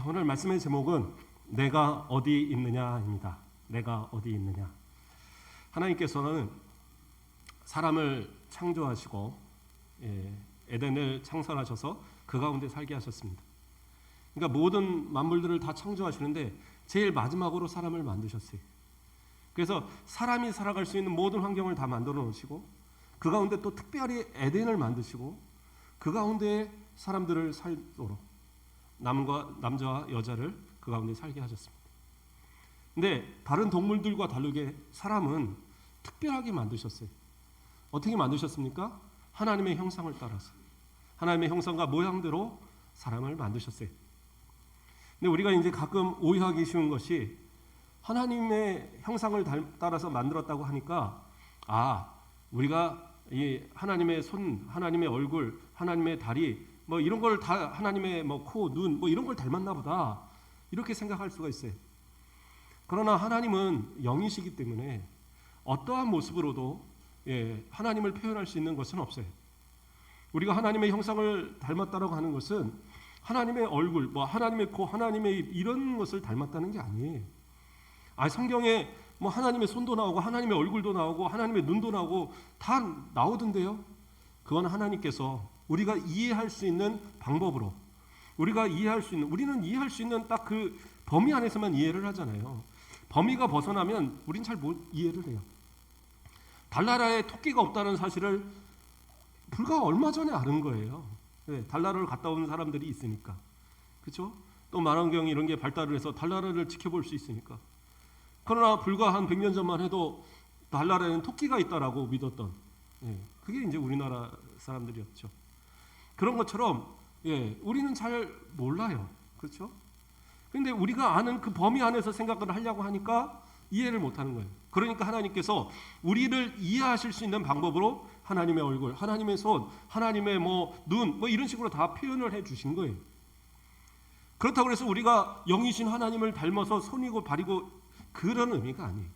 오늘 말씀의 제목은 내가 어디 있느냐입니다. 내가 어디 있느냐. 하나님께서는 사람을 창조하시고 에덴을 창설하셔서 그 가운데 살게 하셨습니다. 그러니까 모든 만물들을 다 창조하시는데 제일 마지막으로 사람을 만드셨어요. 그래서 사람이 살아갈 수 있는 모든 환경을 다 만들어 놓으시고 그 가운데 또 특별히 에덴을 만드시고 그 가운데 사람들을 살도록 남자와 여자를 그 가운데 살게 하셨습니다. 근데 다른 동물들과 다르게 사람은 특별하게 만드셨어요. 어떻게 만드셨습니까? 하나님의 형상을 따라서 하나님의 형상과 모양대로 사람을 만드셨어요. 근데 우리가 이제 가끔 오해하기 쉬운 것이 하나님의 형상을 따라서 만들었다고 하니까 우리가 이 하나님의 손, 하나님의 얼굴, 하나님의 다리 뭐 이런 걸 다 하나님의 코, 눈 이런 걸 닮았나 보다 이렇게 생각할 수가 있어요. 그러나 하나님은 영이시기 때문에 어떠한 모습으로도 하나님을 표현할 수 있는 것은 없어요. 우리가 하나님의 형상을 닮았다라고 하는 것은 하나님의 얼굴, 하나님의 코, 하나님의 입 이런 것을 닮았다는 게 아니에요. 성경에 하나님의 손도 나오고 하나님의 얼굴도 나오고 하나님의 눈도 나오고 다 나오던데요. 그건 하나님께서 우리가 이해할 수 있는 방법으로 우리는 이해할 수 있는 딱 그 범위 안에서만 이해를 하잖아요. 범위가 벗어나면 우린 잘 못 이해를 해요. 달나라에 토끼가 없다는 사실을 불과 얼마 전에 아는 거예요. 달나라를 갔다 온 사람들이 있으니까. 그렇죠? 또 만원경 이런 게 발달을 해서 달나라를 지켜볼 수 있으니까. 그러나 불과 한 100년 전만 해도 달나라에는 토끼가 있다라고 믿었던 그게 이제 우리나라 사람들이었죠. 그런 것처럼 우리는 잘 몰라요. 그렇죠? 그런데 우리가 아는 그 범위 안에서 생각을 하려고 하니까 이해를 못하는 거예요. 그러니까 하나님께서 우리를 이해하실 수 있는 방법으로 하나님의 얼굴, 하나님의 손, 하나님의 눈 이런 식으로 다 표현을 해주신 거예요. 그렇다고 해서 우리가 영이신 하나님을 닮아서 손이고 발이고 그런 의미가 아니에요.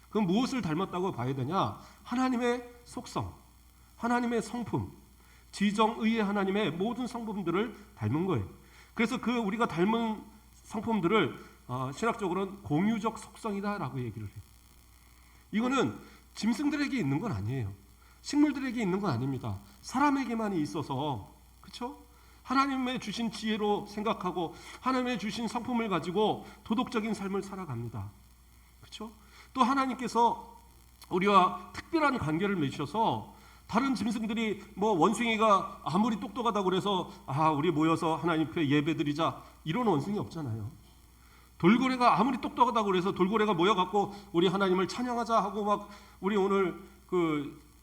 그럼 무엇을 닮았다고 봐야 되냐? 하나님의 속성, 하나님의 성품, 지정의의 하나님의 모든 성품들을 닮은 거예요. 그래서 우리가 닮은 성품들을 신학적으로는 공유적 속성이다라고 얘기를 해요. 이거는 짐승들에게 있는 건 아니에요. 식물들에게 있는 건 아닙니다. 사람에게만 있어서, 그렇죠? 하나님의 주신 지혜로 생각하고 하나님의 주신 성품을 가지고 도덕적인 삶을 살아갑니다. 그렇죠? 또 하나님께서 우리와 특별한 관계를 맺으셔서 다른 짐승들이 원숭이가 아무리 똑똑하다고 그래서 우리 모여서 하나님 앞에 예배드리자 이런 원숭이 없잖아요. 돌고래가 아무리 똑똑하다고 그래서 돌고래가 모여갖고 우리 하나님을 찬양하자 하고 우리 오늘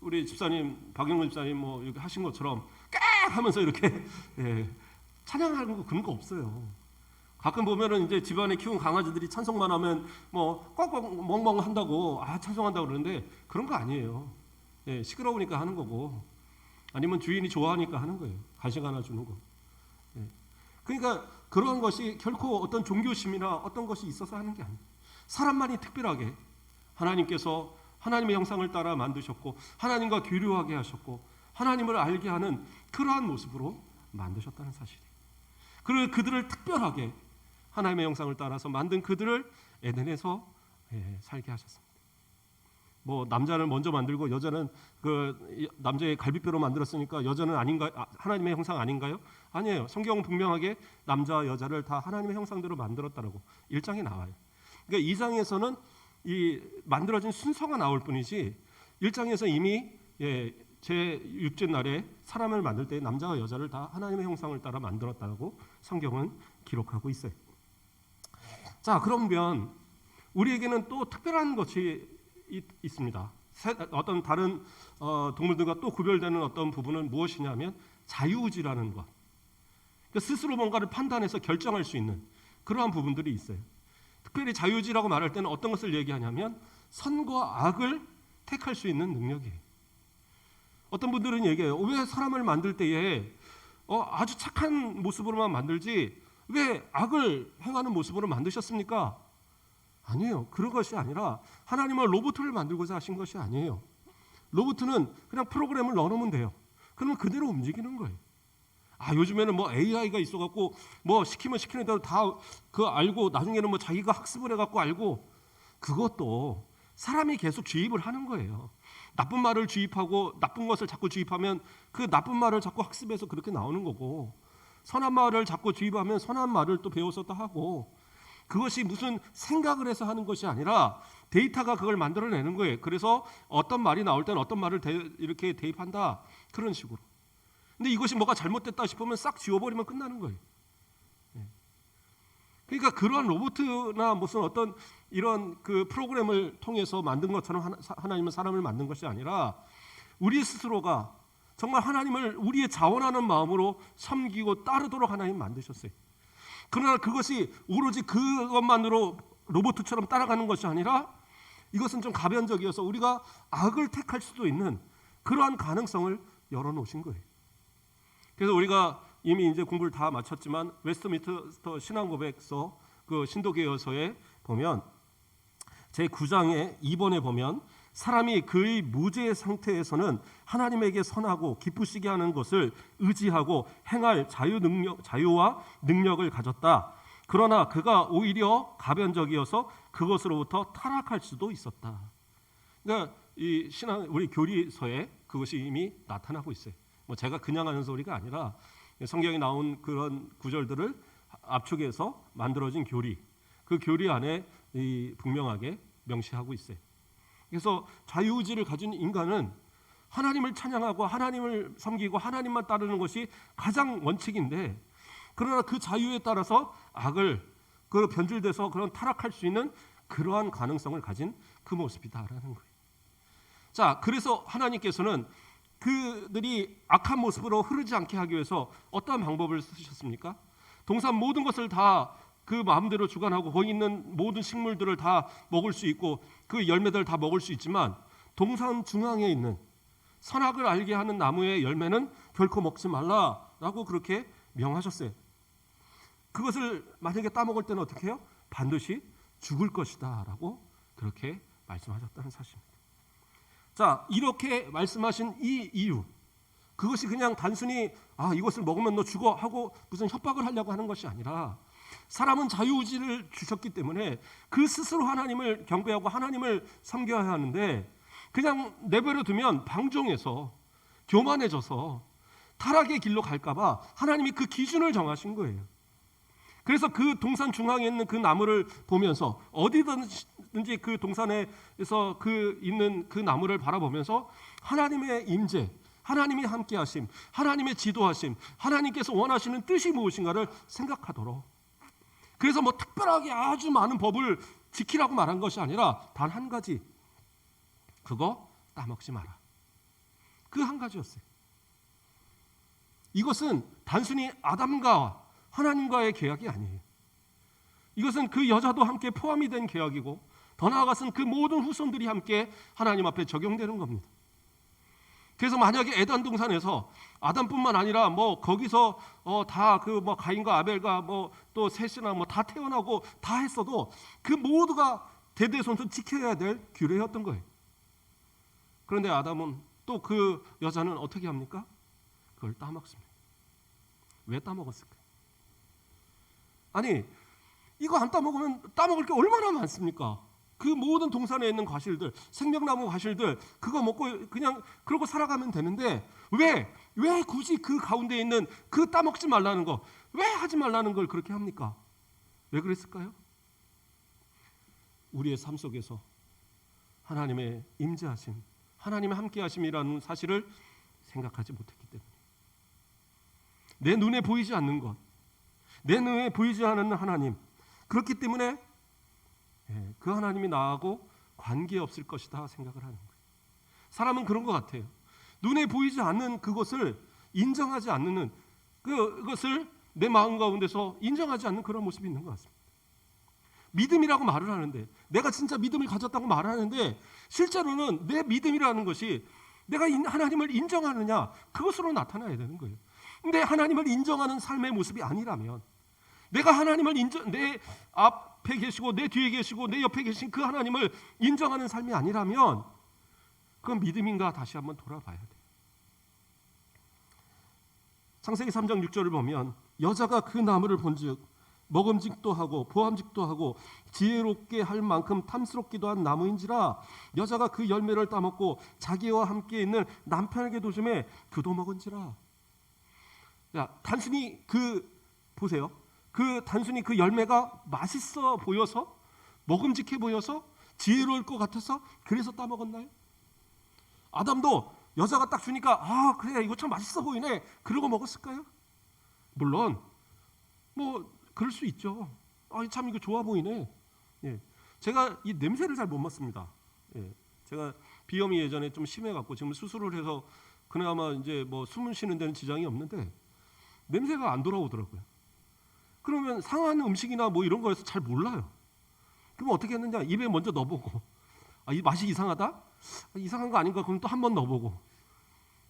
우리 집사님 박영근 집사님 이렇게 하신 것처럼 깍 하면서 이렇게 찬양하는 거 그런 거 없어요. 가끔 보면은 이제 집안에 키운 강아지들이 찬송만 하면 꽉꽉 멍멍 한다고 찬송한다고 그러는데 그런 거 아니에요. 시끄러우니까 하는 거고 아니면 주인이 좋아하니까 하는 거예요. 간식 하나 주는 거. 그러니까 그런 것이 결코 어떤 종교심이나 어떤 것이 있어서 하는 게 아니에요. 사람만이 특별하게 하나님께서 하나님의 형상을 따라 만드셨고 하나님과 교류하게 하셨고 하나님을 알게 하는 그러한 모습으로 만드셨다는 사실이에요. 그리고 그들을 특별하게 하나님의 형상을 따라서 만든 그들을 에덴에서 살게 하셨습니다. 남자를 먼저 만들고 여자는 남자의 갈비뼈로 만들었으니까 여자는 아닌가? 하나님의 형상 아닌가요? 아니에요. 성경은 분명하게 남자와 여자를 다 하나님의 형상대로 만들었다라고 1장에 나와요. 그러니까 2장에서는 이 만들어진 순서가 나올 뿐이지 1장에서 이미 제6째 날에 사람을 만들 때 남자와 여자를 다 하나님의 형상을 따라 만들었다고 성경은 기록하고 있어요. 자, 그러면 우리에게는 또 특별한 것이 있습니다. 어떤 다른 동물들과 또 구별되는 어떤 부분은 무엇이냐면 자유의지라는 것. 그러니까 스스로 뭔가를 판단해서 결정할 수 있는 그러한 부분들이 있어요. 특별히 자유의지라고 말할 때는 어떤 것을 얘기하냐면 선과 악을 택할 수 있는 능력이에요. 어떤 분들은 얘기해요. 왜 사람을 만들 때에 아주 착한 모습으로만 만들지 왜 악을 행하는 모습으로 만드셨습니까? 아니에요. 그런 것이 아니라 하나님은 로봇을 만들고자 하신 것이 아니에요. 로봇은 그냥 프로그램을 넣어놓으면 돼요. 그러면 그대로 움직이는 거예요. 요즘에는 뭐 AI가 있어갖고 뭐 시키면 시키는 대로 다 그거 알고 나중에는 뭐 자기가 학습을 해갖고 알고, 그것도 사람이 계속 주입을 하는 거예요. 나쁜 말을 주입하고 나쁜 것을 자꾸 주입하면 그 나쁜 말을 자꾸 학습해서 그렇게 나오는 거고, 선한 말을 자꾸 주입하면 선한 말을 또 배워서 또 하고, 그것이 무슨 생각을 해서 하는 것이 아니라 데이터가 그걸 만들어내는 거예요. 그래서 어떤 말이 나올 때는 어떤 말을 이렇게 대입한다, 그런 식으로. 근데 이것이 뭐가 잘못됐다 싶으면 싹 지워버리면 끝나는 거예요. 그러니까 그러한 로봇이나 무슨 어떤 이런 그 프로그램을 통해서 만든 것처럼 하나님은 사람을 만든 것이 아니라 우리 스스로가 정말 하나님을 우리의 자원하는 마음으로 섬기고 따르도록 하나님 만드셨어요. 그러나 그것이 오로지 그것만으로 로봇처럼 따라가는 것이 아니라 이것은 좀 가변적이어서 우리가 악을 택할 수도 있는 그러한 가능성을 열어놓으신 거예요. 그래서 우리가 이미 이제 공부를 다 마쳤지만 웨스트민스터 신앙고백서 그 신도계여서에 보면 제9장의 2번에 보면 사람이 그의 무죄의 상태에서는 하나님에게 선하고 기쁘시게 하는 것을 의지하고 행할 자유와 능력을 가졌다. 그러나 그가 오히려 가변적이어서 그것으로부터 타락할 수도 있었다. 그러니까 이 우리 교리서에 그것이 이미 나타나고 있어요. 뭐 제가 그냥 하는 소리가 아니라 성경에 나온 그런 구절들을 압축해서 만들어진 교리, 그 교리 안에 분명하게 명시하고 있어요. 그래서 자유의지를 가진 인간은 하나님을 찬양하고 하나님을 섬기고 하나님만 따르는 것이 가장 원칙인데, 그러나 그 자유에 따라서 악을 변질돼서 그런 타락할 수 있는 그러한 가능성을 가진 그 모습이다라는 거예요. 자, 그래서 하나님께서는 그들이 악한 모습으로 흐르지 않게 하기 위해서 어떤 방법을 쓰셨습니까? 동산 모든 것을 다 그 마음대로 주관하고 거기 있는 모든 식물들을 다 먹을 수 있고 그 열매들 다 먹을 수 있지만 동산 중앙에 있는 선악을 알게 하는 나무의 열매는 결코 먹지 말라라고 그렇게 명하셨어요. 그것을 만약에 따먹을 때는 어떻게 해요? 반드시 죽을 것이다 라고 그렇게 말씀하셨다는 사실입니다. 자, 이렇게 말씀하신 이 이유, 그것이 그냥 단순히 이것을 먹으면 너 죽어 하고 무슨 협박을 하려고 하는 것이 아니라 사람은 자유의지를 주셨기 때문에 그 스스로 하나님을 경배하고 하나님을 섬겨야 하는데 그냥 내버려 두면 방종해서 교만해져서 타락의 길로 갈까 봐 하나님이 그 기준을 정하신 거예요. 그래서 그 동산 중앙에 있는 그 나무를 보면서 어디든지 그 동산에서 그 있는 그 나무를 바라보면서 하나님의 임재, 하나님이 함께하심, 하나님의 지도하심, 하나님께서 원하시는 뜻이 무엇인가를 생각하도록, 그래서 뭐 특별하게 아주 많은 법을 지키라고 말한 것이 아니라 단 한 가지, 그거 따먹지 마라. 그 한 가지였어요. 이것은 단순히 아담과 하나님과의 계약이 아니에요. 이것은 그 여자도 함께 포함이 된 계약이고 더 나아가서는 그 모든 후손들이 함께 하나님 앞에 적용되는 겁니다. 그래서 만약에 에덴 동산에서 아담뿐만 아니라 뭐 거기서 다 그 뭐 가인과 아벨과 뭐 또 셋이나 뭐 다 태어나고 다 했어도 그 모두가 대대손손 지켜야 될 규례였던 거예요. 그런데 아담은 또 그 여자는 어떻게 합니까? 그걸 따먹습니다. 왜 따먹었을까요? 아니, 이거 안 따먹으면 따먹을 게 얼마나 많습니까? 그 모든 동산에 있는 과실들, 생명나무 과실들, 그거 먹고 그냥 그러고 살아가면 되는데 왜 굳이 그 가운데 있는 그 따먹지 말라는 거, 왜 하지 말라는 걸 그렇게 합니까? 왜 그랬을까요? 우리의 삶 속에서 하나님의 임재하심, 하나님의 함께하심이라는 사실을 생각하지 못했기 때문에, 내 눈에 보이지 않는 것, 내 눈에 보이지 않는 하나님, 그렇기 때문에 그 하나님이 나하고 관계없을 것이다 생각을 하는 거예요. 사람은 그런 것 같아요. 눈에 보이지 않는 그것을 인정하지 않는, 그것을 내 마음 가운데서 인정하지 않는 그런 모습이 있는 것 같습니다. 믿음이라고 말을 하는데, 내가 진짜 믿음을 가졌다고 말하는데 실제로는 내 믿음이라는 것이 내가 하나님을 인정하느냐, 그것으로 나타나야 되는 거예요. 근데 하나님을 인정하는 삶의 모습이 아니라면, 내가 하나님을 내 앞에 계시고 내 뒤에 계시고 내 옆에 계신 그 하나님을 인정하는 삶이 아니라면 그건 믿음인가 다시 한번 돌아봐야 돼요. 창세기 3장 6절을 보면 여자가 그 나무를 본즉 먹음직도 하고 보암직도 하고 지혜롭게 할 만큼 탐스럽기도 한 나무인지라 여자가 그 열매를 따먹고 자기와 함께 있는 남편에게도 주매 그도 먹은지라. 야, 단순히 보세요. 단순히 그 열매가 맛있어 보여서, 먹음직해 보여서, 지혜로울 것 같아서 그래서 따먹었나요? 아담도 여자가 딱 주니까 그래 이거 참 맛있어 보이네 그러고 먹었을까요? 물론 뭐 그럴 수 있죠. 참 이거 좋아 보이네. 예. 제가 이 냄새를 잘 못 맡습니다. 예. 제가 비염이 예전에 좀 심해갖고 지금 수술을 해서 그나마 이제 뭐 숨을 쉬는 데는 지장이 없는데 냄새가 안 돌아오더라고요. 그러면 상한 음식이나 뭐 이런 거에서 잘 몰라요. 그럼 어떻게 했느냐? 입에 먼저 넣어보고 이 맛이 이상하다? 이상한 거 아닌가? 그럼 또 한 번 넣어보고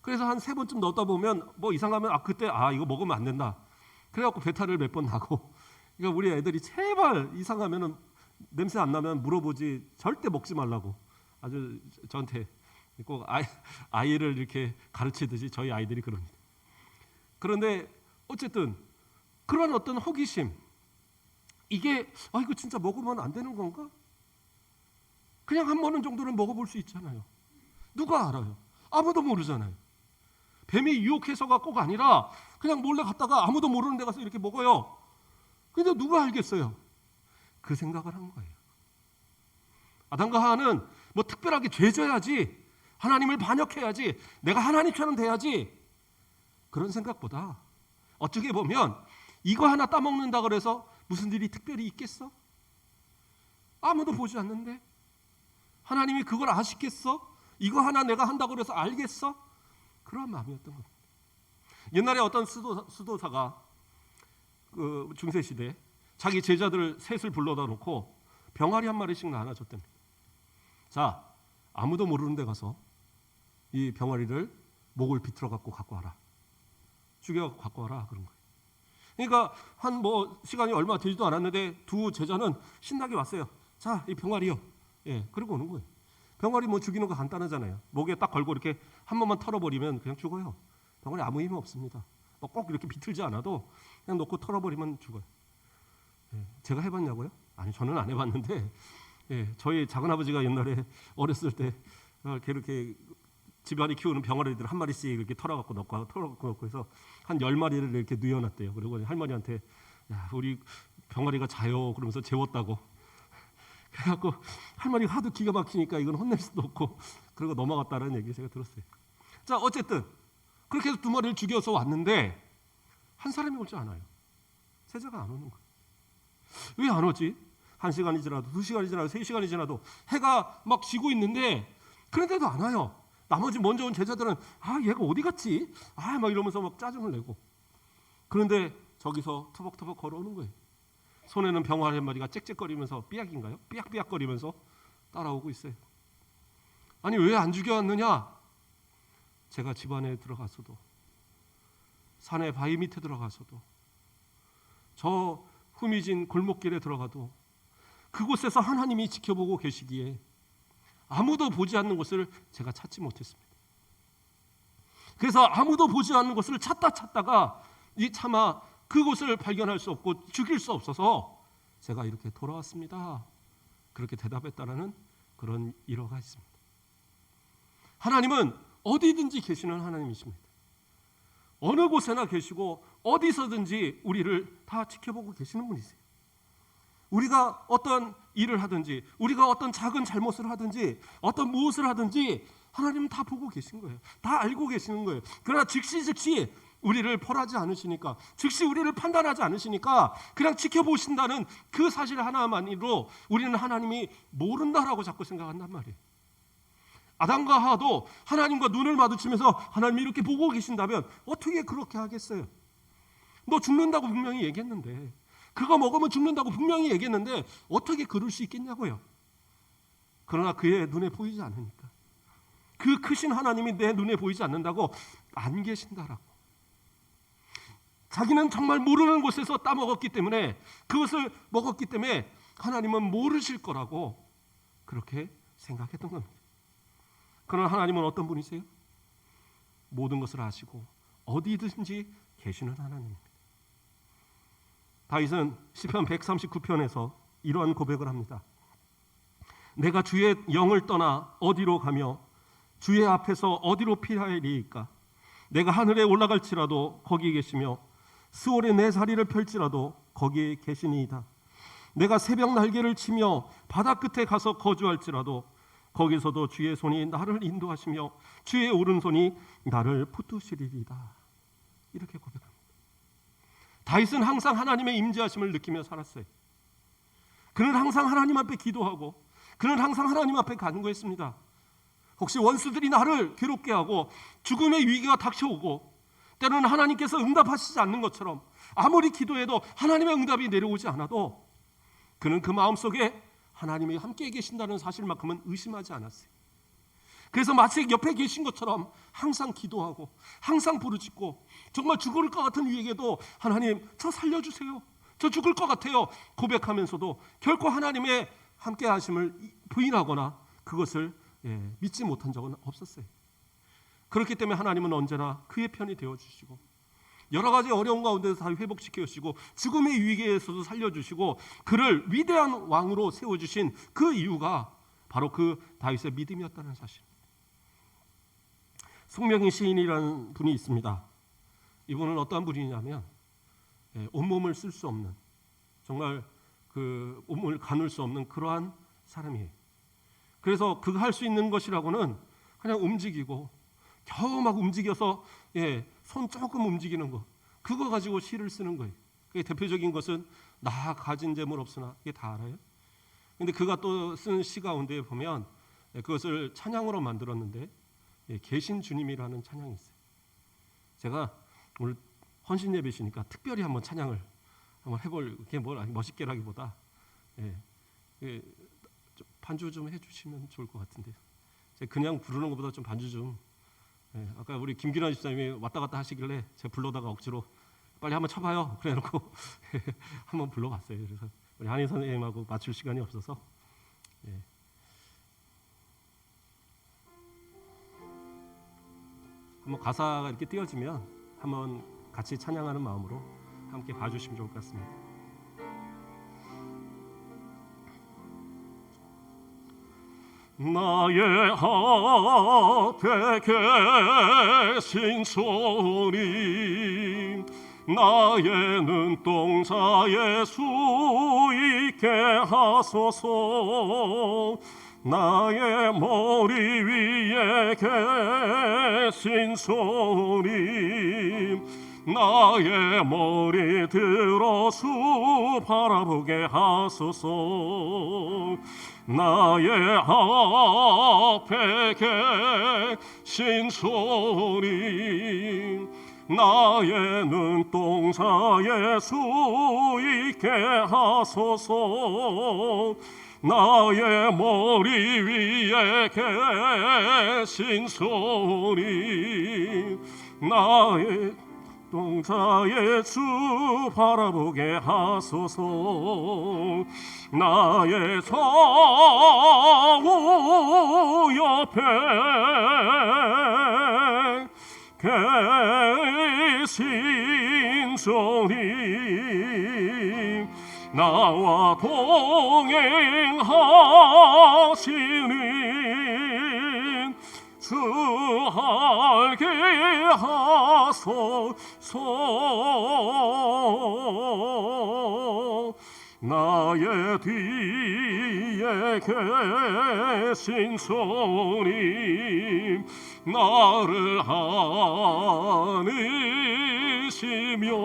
그래서 한 3번쯤 넣다 보면 뭐 이상하면 그때 이거 먹으면 안 된다. 그래갖고 배탈을 몇 번 나고. 그러니까 우리 애들이 제발 이상하면은 냄새 안 나면 물어보지 절대 먹지 말라고 아주 저한테 꼭 아이를 이렇게 가르치듯이 저희 아이들이 그럽니다. 그런데 어쨌든 그런 어떤 호기심, 이게 이거 진짜 먹으면 안 되는 건가? 그냥 한 번은 정도는 먹어볼 수 있잖아요. 누가 알아요? 아무도 모르잖아요. 뱀이 유혹해서가 꼭 아니라 그냥 몰래 갔다가 아무도 모르는 데 가서 이렇게 먹어요. 근데 누가 알겠어요? 그 생각을 한 거예요. 아담과 하와는 뭐 특별하게 죄져야지, 하나님을 반역해야지, 내가 하나님처럼 돼야지, 그런 생각보다 어떻게 보면 이거 하나 따먹는다 그래서 무슨 일이 특별히 있겠어? 아무도 보지 않는데 하나님이 그걸 아시겠어? 이거 하나 내가 한다고 그래서 알겠어? 그런 마음이었던 겁니다. 옛날에 어떤 수도사가 그 중세시대 자기 제자들 셋을 불러다 놓고 병아리 한 마리씩 나눠줬답니다. 자, 아무도 모르는 데 가서 이 병아리를 목을 비틀어 갖고 와라. 죽여 갖고 와라 그런 거예요. 그러니까 한 시간이 얼마 되지도 않았는데 두 제자는 신나게 왔어요. 자, 이 병아리요. 예, 그러고 오는 거예요. 병아리 죽이는 거 간단하잖아요. 목에 딱 걸고 이렇게 한 번만 털어버리면 그냥 죽어요. 병아리 아무 힘이 없습니다. 꼭 이렇게 비틀지 않아도 그냥 놓고 털어버리면 죽어요. 예, 제가 해봤냐고요? 아니, 저는 안 해봤는데 저희 작은아버지가 옛날에 어렸을 때 이렇게 집안이 키우는 병아리들 한 마리씩 이렇게 털어갖고 넣고 해서 한 10마리를 이렇게 뉘어놨대요. 그리고 할머니한테 우리 병아리가 자요 그러면서 재웠다고. 그래갖고 할머니가 하도 기가 막히니까 이건 혼낼 수도 없고 그러고 넘어갔다는 얘기 제가 들었어요. 자, 어쨌든 그렇게 해서 2마리를 죽여서 왔는데 한 사람이 오지 않아요. 제자가 안 오는 거예요. 왜 안 오지? 1시간이 지나도 2시간이 지나도 3시간이 지나도 해가 막 지고 있는데 그런데도 안 와요. 나머지 먼저 온 제자들은 얘가 어디 갔지? 막 이러면서 막 짜증을 내고. 그런데 저기서 터벅터벅 걸어오는 거예요. 손에는 병아리 한 마리가 짹짹거리면서 삐약인가요? 삐약삐약거리면서 따라오고 있어요. 아니, 왜 안 죽여왔느냐? 제가 집안에 들어가서도 산의 바위 밑에 들어가서도 저 후미진 골목길에 들어가도 그곳에서 하나님이 지켜보고 계시기에 아무도 보지 않는 곳을 제가 찾지 못했습니다. 그래서 아무도 보지 않는 곳을 찾다가 차마 그곳을 발견할 수 없고 죽일 수 없어서 제가 이렇게 돌아왔습니다. 그렇게 대답했다라는 그런 일화가 있습니다. 하나님은 어디든지 계시는 하나님이십니다. 어느 곳에나 계시고 어디서든지 우리를 다 지켜보고 계시는 분이세요. 우리가 어떤 일을 하든지 우리가 어떤 작은 잘못을 하든지 어떤 무엇을 하든지 하나님은 다 보고 계신 거예요. 다 알고 계시는 거예요. 그러나 즉시 우리를 벌하지 않으시니까, 즉시 우리를 판단하지 않으시니까 그냥 지켜보신다는 그 사실 하나만으로 우리는 하나님이 모른다라고 자꾸 생각한단 말이에요. 아담과 하와도 하나님과 눈을 마주치면서 하나님이 이렇게 보고 계신다면 어떻게 그렇게 하겠어요? 너 죽는다고 분명히 얘기했는데, 그거 먹으면 죽는다고 분명히 얘기했는데 어떻게 그럴 수 있겠냐고요. 그러나 그의 눈에 보이지 않으니까, 그 크신 하나님이 내 눈에 보이지 않는다고 안 계신다라고. 자기는 정말 모르는 곳에서 따먹었기 때문에, 그것을 먹었기 때문에 하나님은 모르실 거라고 그렇게 생각했던 겁니다. 그러나 하나님은 어떤 분이세요? 모든 것을 아시고 어디든지 계시는 하나님입니다. 다윗은 시편 139편에서 이러한 고백을 합니다. 내가 주의 영을 떠나 어디로 가며 주의 앞에서 어디로 피하리이까? 내가 하늘에 올라갈지라도 거기 계시며 스올에 내 자리를 펼지라도 거기에 계시니이다. 내가 새벽 날개를 치며 바다 끝에 가서 거주할지라도 거기서도 주의 손이 나를 인도하시며 주의 오른손이 나를 붙드시리이다. 이렇게 고백합니다. 다윗은 항상 하나님의 임재하심을 느끼며 살았어요. 그는 항상 하나님 앞에 기도하고 그는 항상 하나님 앞에 간구했습니다. 혹시 원수들이 나를 괴롭게 하고 죽음의 위기가 닥쳐오고 때로는 하나님께서 응답하시지 않는 것처럼 아무리 기도해도 하나님의 응답이 내려오지 않아도 그는 그 마음속에 하나님이 함께 계신다는 사실만큼은 의심하지 않았어요. 그래서 마치 옆에 계신 것처럼 항상 기도하고 항상 부르짖고 정말 죽을 것 같은 위에게도 하나님 저 살려주세요, 저 죽을 것 같아요 고백하면서도 결코 하나님의 함께 하심을 부인하거나 그것을 믿지 못한 적은 없었어요. 그렇기 때문에 하나님은 언제나 그의 편이 되어주시고 여러 가지 어려운 가운데서 다 회복시켜 주시고 죽음의 위기에서도 살려주시고 그를 위대한 왕으로 세워주신 그 이유가 바로 그 다윗의 믿음이었다는 사실입니다. 송명희 시인이라는 분이 있습니다. 이분은 어떠한 분이냐면 온몸을 쓸 수 없는, 정말 그 온몸을 가눌 수 없는 그러한 사람이에요. 그래서 그가 할 수 있는 것이라고는 그냥 움직이고 겨우 막 움직여서 손 조금 움직이는 거, 그거 가지고 시를 쓰는 거예요. 그게 대표적인 것은 나 가진 재물 없으나, 이게 다 알아요? 근데 그가 또 쓴 시 가운데 보면 그것을 찬양으로 만들었는데 계신 주님이라는 찬양이 있어요. 제가 오늘 헌신 예배시니까 특별히 한번 찬양을 한번 해볼, 게 뭘 멋있게라기보다 반주 좀 해주시면 좋을 것 같은데요. 제가 그냥 부르는 것보다 좀 반주 좀. 아까 우리 김기란 집사님이 왔다 갔다 하시길래 제가 불러다가 억지로 빨리 한번 쳐봐요 그래놓고 한번 불러봤어요. 그래서 우리 한희 선생님하고 맞출 시간이 없어서 한번 가사가 이렇게 띄어지면 한번 같이 찬양하는 마음으로 함께 봐주시면 좋을 것 같습니다. 나의 앞에 계신 주님, 나의 눈동자에 수 있게 하소서. 나의 머리 위에 계신 주님, 나의 머리 들어 주 바라보게 하소서. 나의 앞에 계신 주님, 나의 눈동자에 수 있게 하소서. 나의 머리 위에 계신 주님, 나의 동자의 주 바라보게 하소서. 나의 좌우 옆에 계신 주님, 나와 동행하시는 주 알게 하소서. 나의 뒤에 계신 주님, 나를 안으시며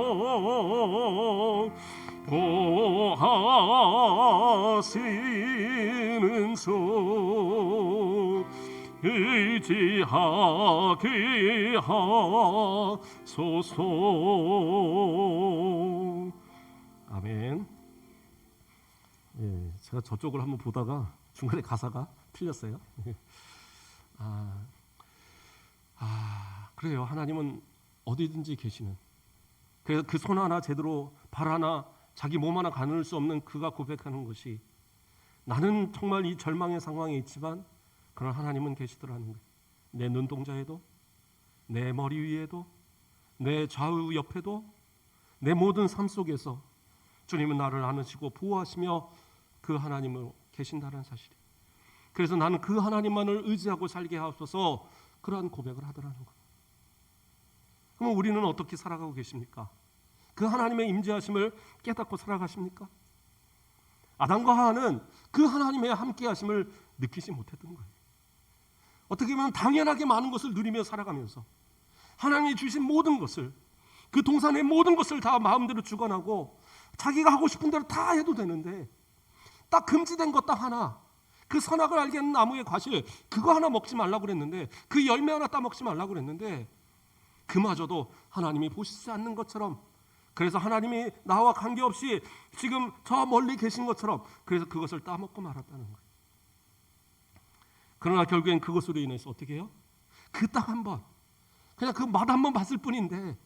보하시는 주 의지하게 하소서. 아멘. 제가 저쪽을 한번 보다가 중간에 가사가 틀렸어요. 그래요. 하나님은 어디든지 계시는. 그래서 그 손 하나 제대로 발 하나 자기 몸 하나 가눌 수 없는 그가 고백하는 것이, 나는 정말 이 절망의 상황에 있지만 그러나 하나님은 계시더라는 거예요. 내 눈동자에도, 내 머리 위에도, 내 좌우 옆에도 내 모든 삶 속에서 주님은 나를 안으시고 보호하시며 그 하나님으로 계신다는 사실이. 그래서 나는 그 하나님만을 의지하고 살게 하옵소서, 그러한 고백을 하더라는 거예요. 그럼 우리는 어떻게 살아가고 계십니까? 그 하나님의 임재하심을 깨닫고 살아가십니까? 아담과 하와는 그 하나님의 함께하심을 느끼지 못했던 거예요. 어떻게 보면 당연하게 많은 것을 누리며 살아가면서 하나님이 주신 모든 것을, 그 동산의 모든 것을 다 마음대로 주관하고 자기가 하고 싶은 대로 다 해도 되는데, 딱 금지된 것 딱 하나, 그 선악을 알게 하는 나무의 과실, 그거 하나 먹지 말라고 그랬는데, 그 열매 하나 따먹지 말라고 그랬는데, 그마저도 하나님이 보시지 않는 것처럼, 그래서 하나님이 나와 관계없이 지금 저 멀리 계신 것처럼, 그래서 그것을 따먹고 말았다는 거예요. 그러나 결국엔 그것으로 인해서 어떻게 해요? 그 딱 한 번, 그냥 그 맛 한 번 봤을 뿐인데,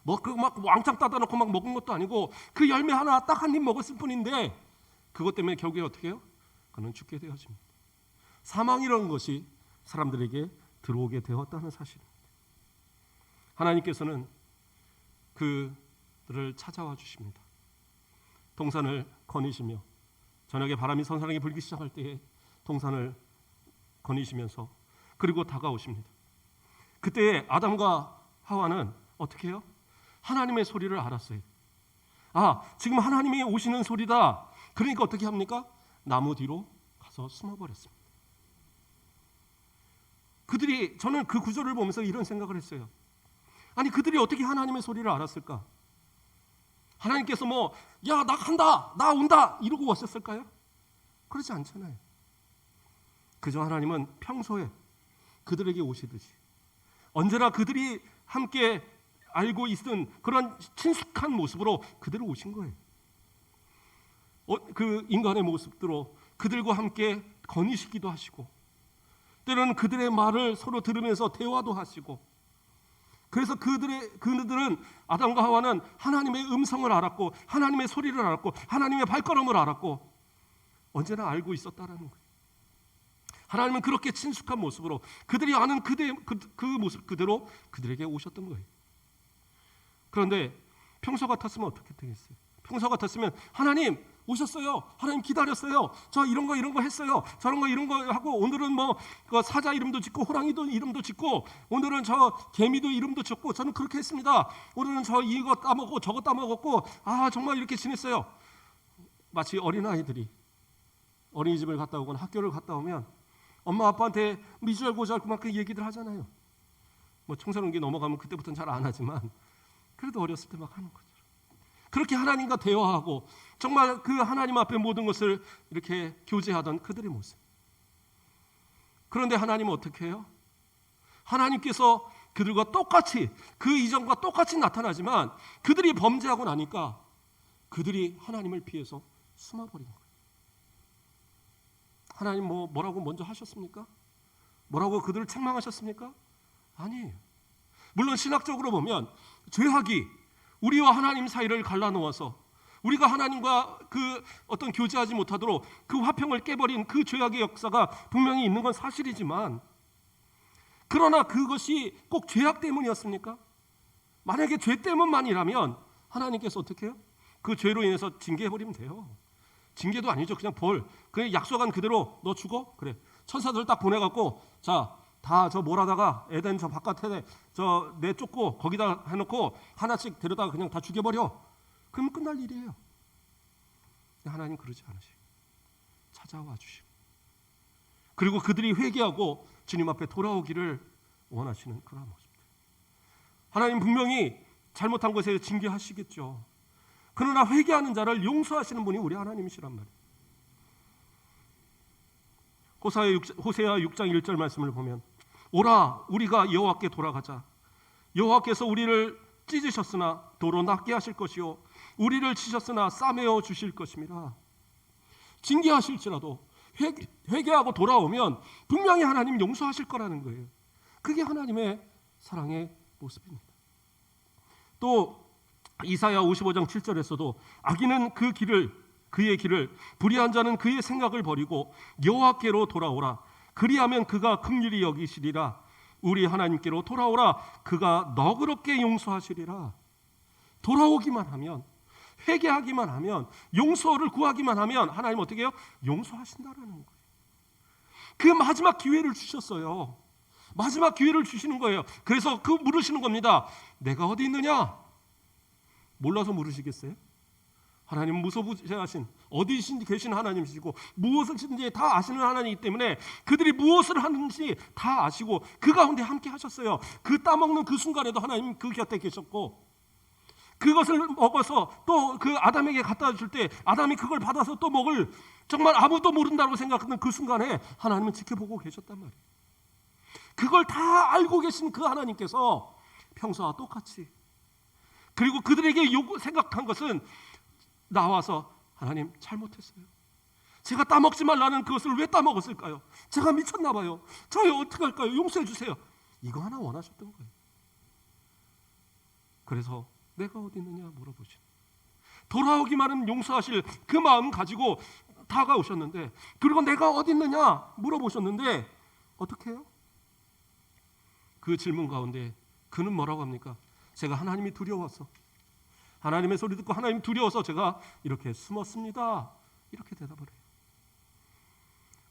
뭐 그 막 왕창 따다 놓고 막 먹은 것도 아니고, 그 열매 하나 딱 한 입 먹었을 뿐인데, 그것 때문에 결국에 어떻게 해요? 그는 죽게 되어집니다. 사망이라는 것이 사람들에게 들어오게 되었다는 사실입니다. 하나님께서는 그들을 찾아와 주십니다. 동산을 거니시며, 저녁에 바람이 선선하게 불기 시작할 때에 동산을 거니시면서, 그리고 다가오십니다. 그때 아담과 하와는 어떻게 해요? 하나님의 소리를 알았어요. 아, 지금 하나님이 오시는 소리다. 그러니까 어떻게 합니까? 나무 뒤로 가서 숨어버렸습니다. 그들이, 저는 그 구절을 보면서 이런 생각을 했어요. 아니, 그들이 어떻게 하나님의 소리를 알았을까? 하나님께서 뭐, 야, 나 간다, 나 온다 이러고 왔었을까요? 그렇지 않잖아요. 그저 하나님은 평소에 그들에게 오시듯이 언제나 그들이 함께 알고 있은 그런 친숙한 모습으로 그들을 오신 거예요. 그 인간의 모습대로 그들과 함께 거니시기도 하시고, 때로는 그들의 말을 서로 들으면서 대화도 하시고, 그래서 그들은, 아담과 하와는 하나님의 음성을 알았고, 하나님의 소리를 알았고, 하나님의 발걸음을 알았고, 언제나 알고 있었다라는 거예요. 하나님은 그렇게 친숙한 모습으로 그들이 아는 그 모습 그대로 그들에게 오셨던 거예요. 그런데 평소 같았으면 어떻게 되겠어요? 평소 같았으면 하나님 오셨어요. 하나님 기다렸어요. 저 이런 거 했어요. 저런 거 이런 거 하고, 오늘은 뭐 사자 이름도 짓고 호랑이도 이름도 짓고, 오늘은 저 개미도 이름도 짓고, 저는 그렇게 했습니다. 오늘은 저 이거 따먹고 저거 따먹었고, 아 정말 이렇게 지냈어요. 마치 어린아이들이 어린이집을 갔다 오거나 학교를 갔다 오면 엄마 아빠한테 미주알고주알 그만큼 얘기들 하잖아요. 뭐 청소년기 넘어가면 그때부터는 잘 안 하지만, 그래도 어렸을 때 막 하는 거죠. 그렇게 하나님과 대화하고 정말 그 하나님 앞에 모든 것을 이렇게 교제하던 그들의 모습. 그런데 하나님은 어떻게 해요? 하나님께서 그들과 똑같이, 그 이전과 똑같이 나타나지만 그들이 범죄하고 나니까 그들이 하나님을 피해서 숨어버린 거예요. 하나님 뭐라고 먼저 하셨습니까? 뭐라고 그들을 책망하셨습니까? 아니에요. 물론 신학적으로 보면 죄악이 우리와 하나님 사이를 갈라놓아서 우리가 하나님과 그 어떤 교제하지 못하도록 그 화평을 깨버린 그 죄악의 역사가 분명히 있는 건 사실이지만, 그러나 그것이 꼭 죄악 때문이었습니까? 만약에 죄 때문만이라면 하나님께서 어떻게 해요? 그 죄로 인해서 징계해버리면 돼요. 징계도 아니죠. 그냥 벌. 그냥 약속한 그대로 너 죽어? 그래. 천사들 딱 보내갖고, 자, 다 저 몰아다가 에덴 저 바깥에 저 내쫓고 거기다 해놓고 하나씩 데려다가 그냥 다 죽여버려. 그러면 끝날 일이에요. 하나님 그러지 않으시고 찾아와 주시고, 그리고 그들이 회개하고 주님 앞에 돌아오기를 원하시는 그런 모습들. 하나님 분명히 잘못한 것에 징계하시겠죠. 그러나 회개하는 자를 용서하시는 분이 우리 하나님이시란 말이에요. 호세아 6장 1절 말씀을 보면, 오라 우리가 여호와께 돌아가자. 여호와께서 우리를 찢으셨으나 도로 낫게 하실 것이요 우리를 치셨으나 싸매어 주실 것임이라. 징계하실지라도 회개하고 돌아오면 분명히 하나님 용서하실 거라는 거예요. 그게 하나님의 사랑의 모습입니다. 또 이사야 55장 7절에서도 악인은 그의 길을, 불의한 자는 그의 생각을 버리고 여호와께로 돌아오라. 그리하면 그가 긍휼히 여기시리라. 우리 하나님께로 돌아오라. 그가 너그럽게 용서하시리라. 돌아오기만 하면, 회개하기만 하면, 용서를 구하기만 하면 하나님 어떻게 해요? 용서하신다라는 거예요. 그 마지막 기회를 주셨어요. 마지막 기회를 주시는 거예요. 그래서 그 물으시는 겁니다. 내가 어디 있느냐? 몰라서 물으시겠어요? 하나님은 무소부재하신 어디 계신 하나님이시고 무엇을든지 다 아시는 하나님이기 때문에 그들이 무엇을 하는지 다 아시고 그 가운데 함께 하셨어요. 그 따먹는 그 순간에도 하나님 그 곁에 계셨고, 그것을 먹어서 또 그 아담에게 갖다 줄 때 아담이 그걸 받아서 또 먹을, 정말 아무도 모른다고 생각하는 그 순간에 하나님은 지켜보고 계셨단 말이에요. 그걸 다 알고 계신 그 하나님께서 평소와 똑같이, 그리고 그들에게 생각한 것은 나와서 하나님 잘못했어요. 제가 따먹지 말라는 그것을 왜 따먹었을까요? 제가 미쳤나 봐요. 저희 어떻게 할까요? 용서해 주세요. 이거 하나 원하셨던 거예요. 그래서 내가 어디 있느냐 물어보시는, 돌아오기만 하면 용서하실 그 마음 가지고 다가오셨는데, 그리고 내가 어디 있느냐 물어보셨는데 어떻게 해요? 그 질문 가운데 그는 뭐라고 합니까? 제가 하나님이 두려워서, 하나님의 소리 듣고 하나님 두려워서 제가 이렇게 숨었습니다. 이렇게 대답을 해요.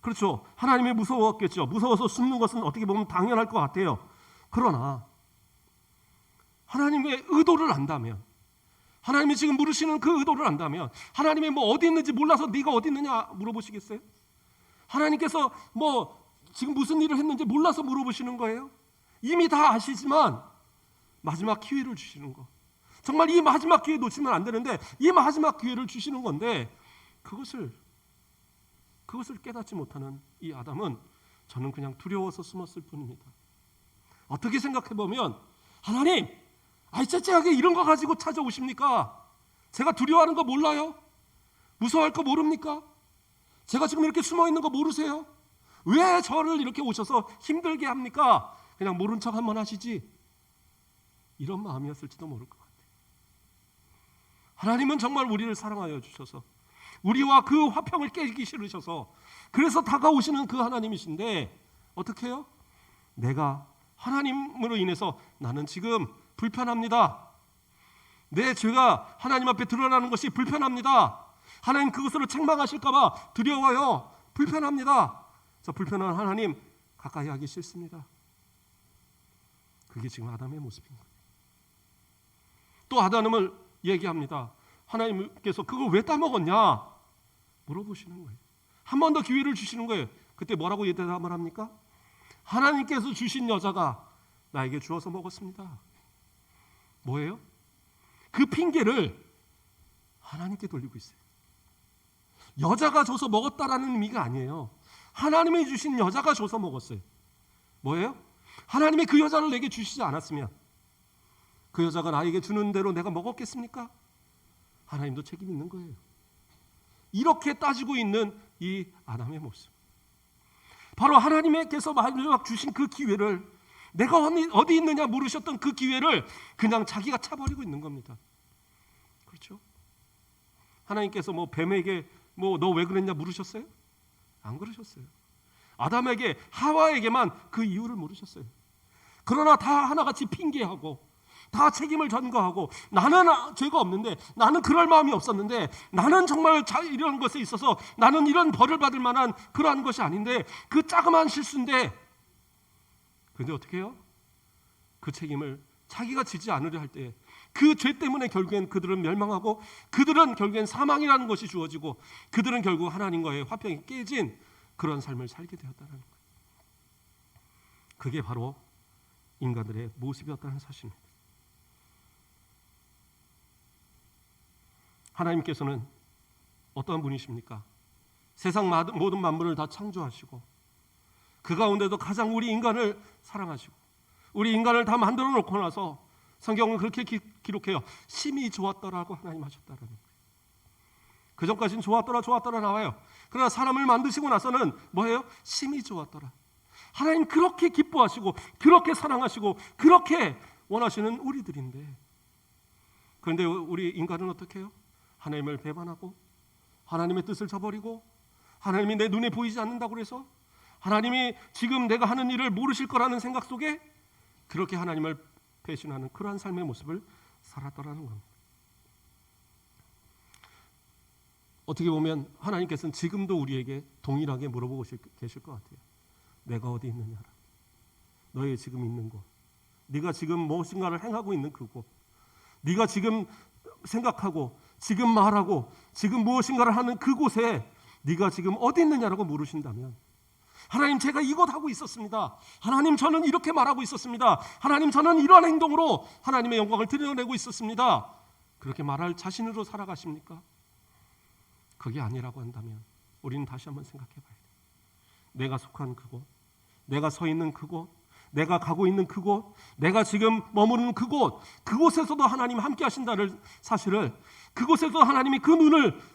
그렇죠. 하나님이 무서웠겠죠. 무서워서 숨는 것은 어떻게 보면 당연할 것 같아요. 그러나 하나님의 의도를 안다면, 하나님이 지금 물으시는 그 의도를 안다면, 하나님이 뭐 어디 있는지 몰라서 네가 어디 있느냐 물어보시겠어요? 하나님께서 뭐 지금 무슨 일을 했는지 몰라서 물어보시는 거예요? 이미 다 아시지만 마지막 기회를 주시는 거, 정말 이 마지막 기회 놓치면 안 되는데 이 마지막 기회를 주시는 건데, 그것을 깨닫지 못하는 이 아담은 저는 그냥 두려워서 숨었을 뿐입니다. 어떻게 생각해보면 하나님, 째째하게 이런 거 가지고 찾아오십니까? 제가 두려워하는 거 몰라요? 무서워할 거 모릅니까? 제가 지금 이렇게 숨어있는 거 모르세요? 왜 저를 이렇게 오셔서 힘들게 합니까? 그냥 모른 척 한번 하시지, 이런 마음이었을지도 모를 것 같아요. 하나님은 정말 우리를 사랑하여 주셔서 우리와 그 화평을 깨기 싫으셔서 그래서 다가오시는 그 하나님이신데 어떻게 해요? 내가 하나님으로 인해서 나는 지금 불편합니다. 내 죄가 하나님 앞에 드러나는 것이 불편합니다. 하나님 그것으로 책망하실까 봐 두려워요. 불편합니다. 저 불편한 하나님 가까이 하기 싫습니다. 그게 지금 아담의 모습인 거예요. 또 아담을 얘기합니다. 하나님께서 그걸 왜 따먹었냐 물어보시는 거예요. 한 번 더 기회를 주시는 거예요. 그때 뭐라고 대답을 합니까? 하나님께서 주신 여자가 나에게 주어서 먹었습니다. 뭐예요? 그 핑계를 하나님께 돌리고 있어요. 여자가 줘서 먹었다라는 의미가 아니에요. 하나님이 주신 여자가 줘서 먹었어요. 뭐예요? 하나님이 그 여자를 내게 주시지 않았으면 그 여자가 나에게 주는 대로 내가 먹었겠습니까? 하나님도 책임 있는 거예요. 이렇게 따지고 있는 이 아담의 모습, 바로 하나님께서 마지막 주신 그 기회를, 내가 어디 있느냐 물으셨던 그 기회를 그냥 자기가 차버리고 있는 겁니다. 그렇죠? 하나님께서 뭐 뱀에게 뭐 너 왜 그랬냐 물으셨어요? 안 그러셨어요. 아담에게, 하와에게만 그 이유를 물으셨어요. 그러나 다 하나같이 핑계하고 다 책임을 전가하고, 나는 죄가 없는데, 나는 그럴 마음이 없었는데, 나는 정말 이런 것에 있어서 나는 이런 벌을 받을 만한 그러한 것이 아닌데, 그 자그마한 실수인데, 그런데 어떻게 해요? 그 책임을 자기가 지지 않으려 할 때 그 죄 때문에 결국엔 그들은 멸망하고, 그들은 결국엔 사망이라는 것이 주어지고, 그들은 결국 하나님과의 화평이 깨진 그런 삶을 살게 되었다는 거예요. 그게 바로 인간들의 모습이었다는 사실입니다. 하나님께서는 어떠한 분이십니까? 세상 모든 만물을 다 창조하시고 그 가운데도 가장 우리 인간을 사랑하시고 우리 인간을 다 만들어 놓고 나서 성경은 그렇게 기록해요. 심히 좋았더라고 하나님 하셨다는 거예요. 그 전까지는 좋았더라 나와요. 그러나 사람을 만드시고 나서는 뭐예요? 심히 좋았더라. 하나님 그렇게 기뻐하시고 그렇게 사랑하시고 그렇게 원하시는 우리들인데, 그런데 우리 인간은 어떻게 해요? 하나님을 배반하고 하나님의 뜻을 저버리고, 하나님이 내 눈에 보이지 않는다고 해서 하나님이 지금 내가 하는 일을 모르실 거라는 생각 속에 그렇게 하나님을 배신하는 그러한 삶의 모습을 살았더라는 겁니다. 어떻게 보면 하나님께서는 지금도 우리에게 동일하게 물어보고 계실 것 같아요. 내가 어디 있느냐? 너의 지금 있는 곳, 네가 지금 무엇인가를 행하고 있는 그곳, 네가 지금 생각하고 지금 말하고 지금 무엇인가를 하는 그곳에 네가 지금 어디 있느냐라고 물으신다면, 하나님 제가 이것 하고 있었습니다. 하나님 저는 이렇게 말하고 있었습니다. 하나님 저는 이러한 행동으로 하나님의 영광을 드러내고 있었습니다. 그렇게 말할 자신으로 살아가십니까? 그게 아니라고 한다면 우리는 다시 한번 생각해 봐야 돼요. 내가 속한 그곳, 내가 서 있는 그곳, 내가 가고 있는 그곳, 내가 지금 머무르는 그곳, 그곳에서도 하나님 함께 하신다는 사실을, 그곳에서 하나님이 그 눈을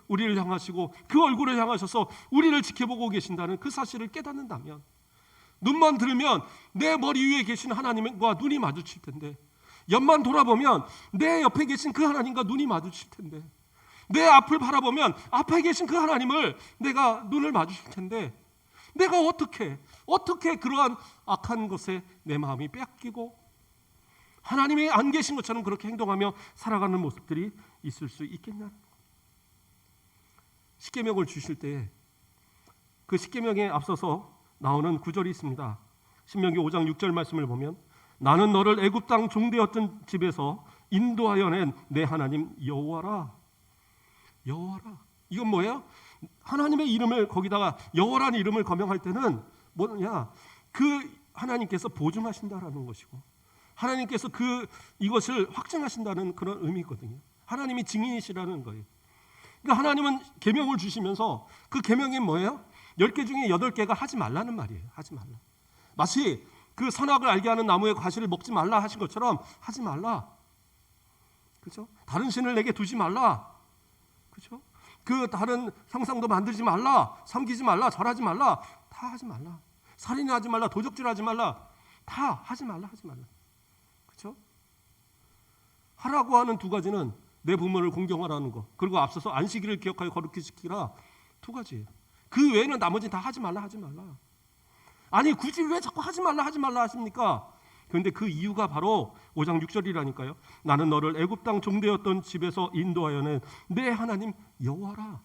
우리를 향하시고 그 얼굴을 향하셔서 우리를 지켜보고 계신다는 그 사실을 깨닫는다면, 눈만 들으면 내 머리 위에 계신 하나님과 눈이 마주칠 텐데, 옆만 돌아보면 내 옆에 계신 그 하나님과 눈이 마주칠 텐데, 내 앞을 바라보면 앞에 계신 그 하나님을 내가 눈을 마주칠 텐데, 내가 어떻게 그러한 악한 것에 내 마음이 뺏기고 하나님이 안 계신 것처럼 그렇게 행동하며 살아가는 모습들이 있을 수 있겠냐? 십계명을 주실 때 그 십계명에 앞서서 나오는 구절이 있습니다. 신명기 5장 6절 말씀을 보면, 나는 너를 애굽 땅 종되었던 집에서 인도하여 낸 내 하나님 여호와라. 여호와라. 이건 뭐예요? 하나님의 이름을 거기다가 여호와라는 이름을 거명할 때는 뭐냐? 그 하나님께서 보증하신다라는 것이고, 하나님께서 이것을 확증하신다는 그런 의미거든요. 하나님이 증인이시라는 거예요. 그러니까 하나님은 계명을 주시면서 그 계명이 뭐예요? 10개 중에 8개가 하지 말라는 말이에요. 하지 말라. 마치 그 선악을 알게 하는 나무의 과실을 먹지 말라 하신 것처럼 하지 말라. 그렇죠? 다른 신을 내게 두지 말라. 그렇죠? 그 다른 형상도 만들지 말라. 섬기지 말라. 절하지 말라. 다 하지 말라. 살인하지 말라. 도적질하지 말라. 다 하지 말라. 하지 말라. 그렇죠? 하라고 하는 두 가지는 내 부모를 공경하라는 거, 그리고 앞서서 안식일을 기억하여 거룩히 지키라, 두 가지예요. 그 외에는 나머지 다 하지 말라. 하지 말라. 아니 굳이 왜 자꾸 하지 말라 하십니까? 그런데 그 이유가 바로 5장 6절이라니까요. 나는 너를 애굽 땅 종되었던 집에서 인도하여는 내 하나님 여호와라.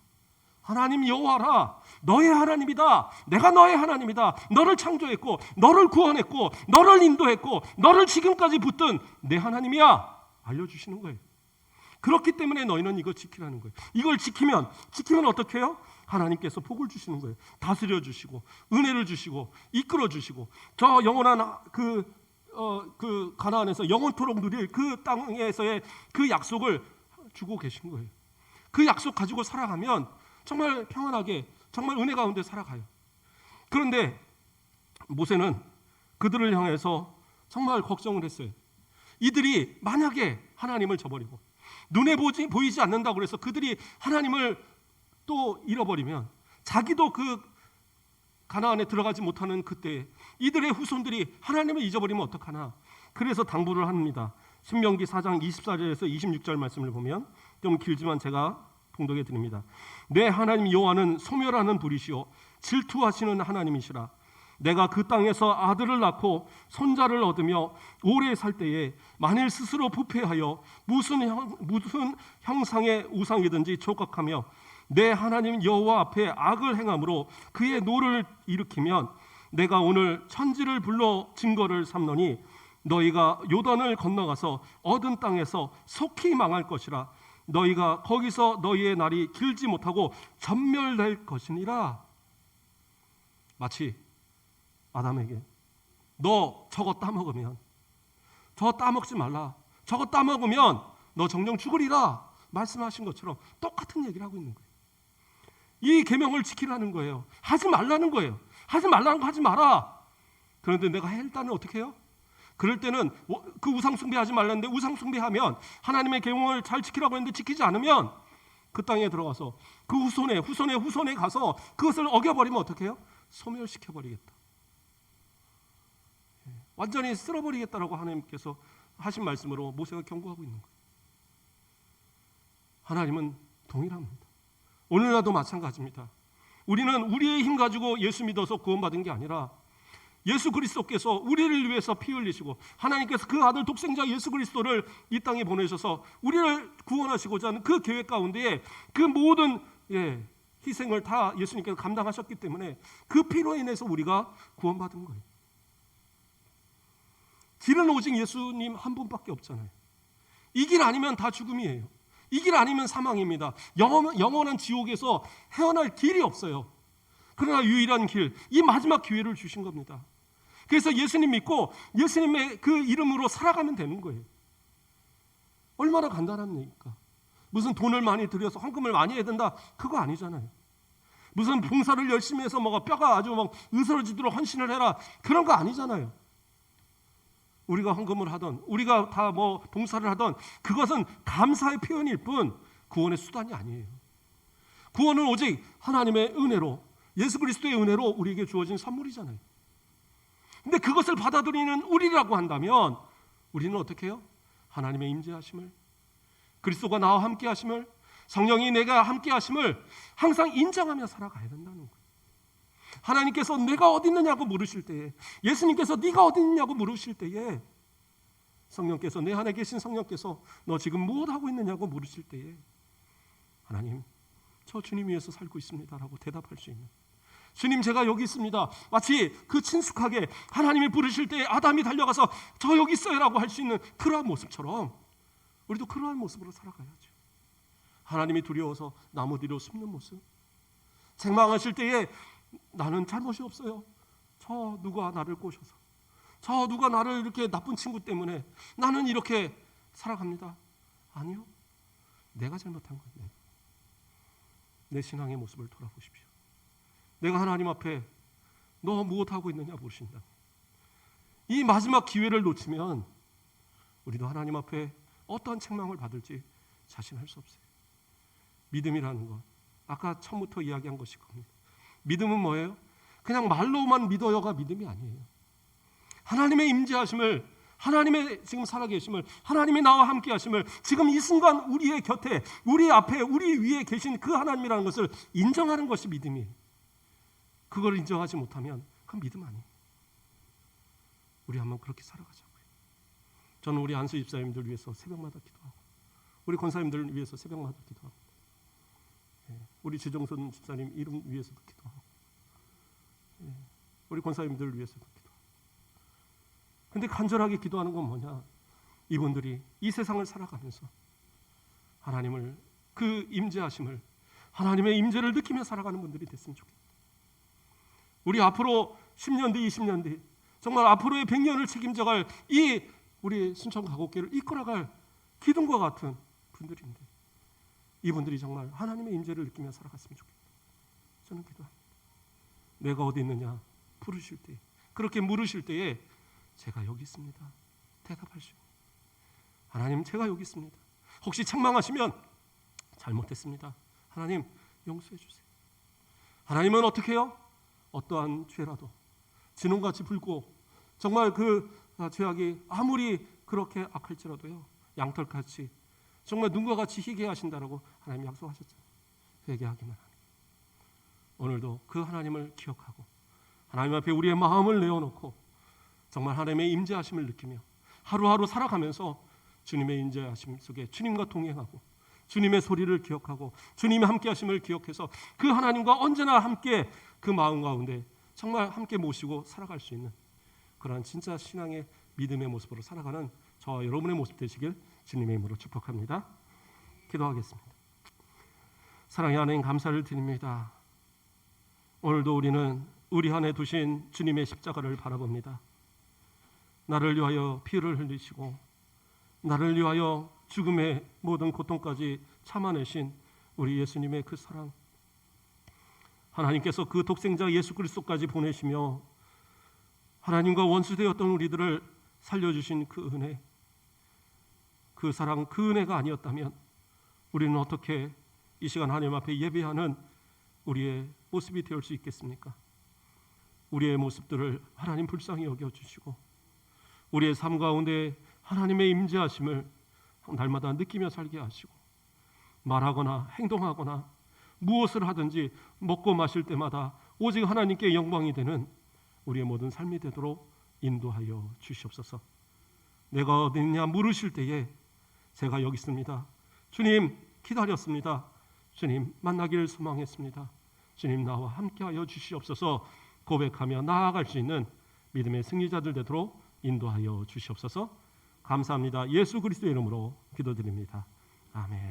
하나님 여호와라. 너의 하나님이다. 내가 너의 하나님이다. 너를 창조했고 너를 구원했고 너를 인도했고 너를 지금까지 붙든 내 하나님이야. 알려주시는 거예요. 그렇기 때문에 너희는 이거 지키라는 거예요. 이걸 지키면 어떻게 해요? 하나님께서 복을 주시는 거예요. 다스려 주시고 은혜를 주시고 이끌어 주시고 저 영원한 그 가나안에서 영원토록 누릴 그 땅에서의 그 약속을 주고 계신 거예요. 그 약속 가지고 살아가면 정말 평안하게, 정말 은혜 가운데 살아가요. 그런데 모세는 그들을 향해서 정말 걱정을 했어요. 이들이 만약에 하나님을 저버리고 눈에 보이지 않는다고 그래서 그들이 하나님을 또 잃어버리면, 자기도 그 가나안에 들어가지 못하는 그때 이들의 후손들이 하나님을 잊어버리면 어떡하나. 그래서 당부를 합니다. 신명기 4장 24절에서 26절 말씀을 보면, 좀 길지만 제가 봉독해 드립니다. 내 하나님 여호와는 소멸하는 불이시오 질투하시는 하나님이시라. 내가 그 땅에서 아들을 낳고 손자를 얻으며 오래 살 때에 만일 스스로 부패하여 무슨 형상의 우상이든지 족각하며 내 하나님 여호와 앞에 악을 행함으로 그의 노를 일으키면 내가 오늘 천지를 불러 증거를 삼노니 너희가 요단을 건너가서 얻은 땅에서 속히 망할 것이라. 너희가 거기서 너희의 날이 길지 못하고 전멸될 것이니라. 마치 아담에게 너 저거 따먹으면, 저거 따먹지 말라, 저거 따먹으면 너 정령 죽으리라 말씀하신 것처럼 똑같은 얘기를 하고 있는 거예요. 이 계명을 지키라는 거예요. 하지 말라는 거예요. 하지 말라는 거 하지 마라. 그런데 내가 할 때는 어떻게 해요? 그럴 때는 그 우상 숭배하지 말라는데 우상 숭배하면, 하나님의 계명을 잘 지키라고 했는데 지키지 않으면 그 땅에 들어가서 그 후손에 가서 그것을 어겨버리면 어떻게 해요? 소멸시켜버리겠다. 완전히 쓸어버리겠다라고 하나님께서 하신 말씀으로 모세가 경고하고 있는 거예요. 하나님은 동일합니다. 오늘날도 마찬가지입니다. 우리는 우리의 힘 가지고 예수 믿어서 구원받은 게 아니라 예수 그리스도께서 우리를 위해서 피 흘리시고 하나님께서 그 아들 독생자 예수 그리스도를 이 땅에 보내셔서 우리를 구원하시고자 하는 그 계획 가운데에 그 모든 희생을 다 예수님께서 감당하셨기 때문에 그 피로 인해서 우리가 구원받은 거예요. 길은 오직 예수님 한 분밖에 없잖아요. 이 길 아니면 다 죽음이에요. 이 길 아니면 사망입니다. 영원한 지옥에서 헤어날 길이 없어요. 그러나 유일한 길, 이 마지막 기회를 주신 겁니다. 그래서 예수님 믿고 예수님의 그 이름으로 살아가면 되는 거예요. 얼마나 간단합니까? 무슨 돈을 많이 들여서 헌금을 많이 해야 된다, 그거 아니잖아요. 무슨 봉사를 열심히 해서 뭐가 뼈가 아주 막 으스러지도록 헌신을 해라, 그런 거 아니잖아요. 우리가 헌금을 하던, 우리가 다 뭐 봉사를 하던, 그것은 감사의 표현일 뿐 구원의 수단이 아니에요. 구원은 오직 하나님의 은혜로, 예수 그리스도의 은혜로 우리에게 주어진 선물이잖아요. 근데 그것을 받아들이는 우리라고 한다면 우리는 어떻게 해요? 하나님의 임재하심을, 그리스도가 나와 함께 하심을, 성령이 내가 함께 하심을 항상 인정하며 살아가야 된다는 거예요. 하나님께서 내가 어디 있느냐고 물으실 때에, 예수님께서 네가 어디 있느냐고 물으실 때에, 성령께서, 내 안에 계신 성령께서 너 지금 무엇하고 있느냐고 물으실 때에 하나님, 저 주님 위해서 살고 있습니다 라고 대답할 수 있는, 주님 제가 여기 있습니다, 마치 그 친숙하게 하나님이 부르실 때에 아담이 달려가서 저 여기 있어요 라고 할 수 있는 그러한 모습처럼 우리도 그러한 모습으로 살아가야죠. 하나님이 두려워서 나무 뒤로 숨는 모습, 책망하실 때에 나는 잘못이 없어요, 저 누가 나를 꼬셔서, 저 누가 나를 이렇게 나쁜 친구 때문에 나는 이렇게 살아갑니다. 아니요, 내가 잘못한 거예요. 내 신앙의 모습을 돌아보십시오. 내가 하나님 앞에 너 무엇하고 있느냐 물으신다. 이 마지막 기회를 놓치면 우리도 하나님 앞에 어떠한 책망을 받을지 자신할 수 없어요. 믿음이라는 것, 아까 처음부터 이야기한 것일 겁니다. 믿음은 뭐예요? 그냥 말로만 믿어요가 믿음이 아니에요. 하나님의 임재하심을, 하나님의 지금 살아계심을, 하나님이 나와 함께 하심을, 지금 이 순간 우리의 곁에, 우리 앞에, 우리 위에 계신 그 하나님이라는 것을 인정하는 것이 믿음이에요. 그걸 인정하지 못하면 그건 믿음 아니에요. 우리 한번 그렇게 살아가자고요. 저는 우리 안수 집사님들 위해서 새벽마다 기도하고, 우리 권사님들 위해서 새벽마다 기도합니다. 우리 지정선 집사님 이름 위해서도 기도하고, 우리 권사님들 위해서도 기도하고. 근데 간절하게 기도하는 건 뭐냐? 이분들이 이 세상을 살아가면서 하나님을, 그 임재하심을, 하나님의 임재를 느끼며 살아가는 분들이 됐으면 좋겠다. 우리 앞으로 10년 뒤, 20년 뒤, 정말 앞으로의 100년을 책임져갈 이 우리 순천 가곡교를 이끌어갈 기둥과 같은 분들인데, 이분들이 정말 하나님의 임재를 느끼며 살아갔으면 좋겠다. 저는 기도합니다. 내가 어디 있느냐 부르실 때, 그렇게 물으실 때에 제가 여기 있습니다 대답할 수 있는, 하나님 제가 여기 있습니다. 혹시 책망하시면 잘못했습니다, 하나님 용서해 주세요. 하나님은 어떻게 해요? 어떠한 죄라도 진홍같이 붉고, 정말 그 죄악이 아무리 그렇게 악할지라도요, 양털같이 정말 눈과 같이 희게 하신다라고 하나님 약속하셨잖아요. 회개하기만 하면. 오늘도 그 하나님을 기억하고 하나님 앞에 우리의 마음을 내어놓고 정말 하나님의 임재하심을 느끼며 하루하루 살아가면서 주님의 임재하심 속에 주님과 동행하고 주님의 소리를 기억하고 주님의 함께하심을 기억해서 그 하나님과 언제나 함께 그 마음 가운데 정말 함께 모시고 살아갈 수 있는 그러한 진짜 신앙의 믿음의 모습으로 살아가는 저와 여러분의 모습 되시길 주님의 이름으로 축복합니다. 기도하겠습니다. 사랑의 하나님, 감사를 드립니다. 오늘도 우리는 우리 안에 두신 주님의 십자가를 바라봅니다. 나를 위하여 피를 흘리시고 나를 위하여 죽음의 모든 고통까지 참아내신 우리 예수님의 그 사랑, 하나님께서 그 독생자 예수 그리스도까지 보내시며 하나님과 원수되었던 우리들을 살려주신 그 은혜, 그 사랑, 그 은혜가 아니었다면 우리는 어떻게 이 시간 하나님 앞에 예배하는 우리의 모습이 되어 수 있겠습니까? 우리의 모습들을 하나님 불쌍히 여겨주시고 우리의 삶 가운데 하나님의 임재하심을 날마다 느끼며 살게 하시고 말하거나 행동하거나 무엇을 하든지 먹고 마실 때마다 오직 하나님께 영광이 되는 우리의 모든 삶이 되도록 인도하여 주시옵소서. 내가 어디 있냐 물으실 때에 제가 여기 있습니다. 주님 기다렸습니다. 주님 만나기를 소망했습니다. 주님 나와 함께하여 주시옵소서 고백하며 나아갈 수 있는 믿음의 승리자들 되도록 인도하여 주시옵소서. 감사합니다. 예수 그리스도의 이름으로 기도드립니다. 아멘.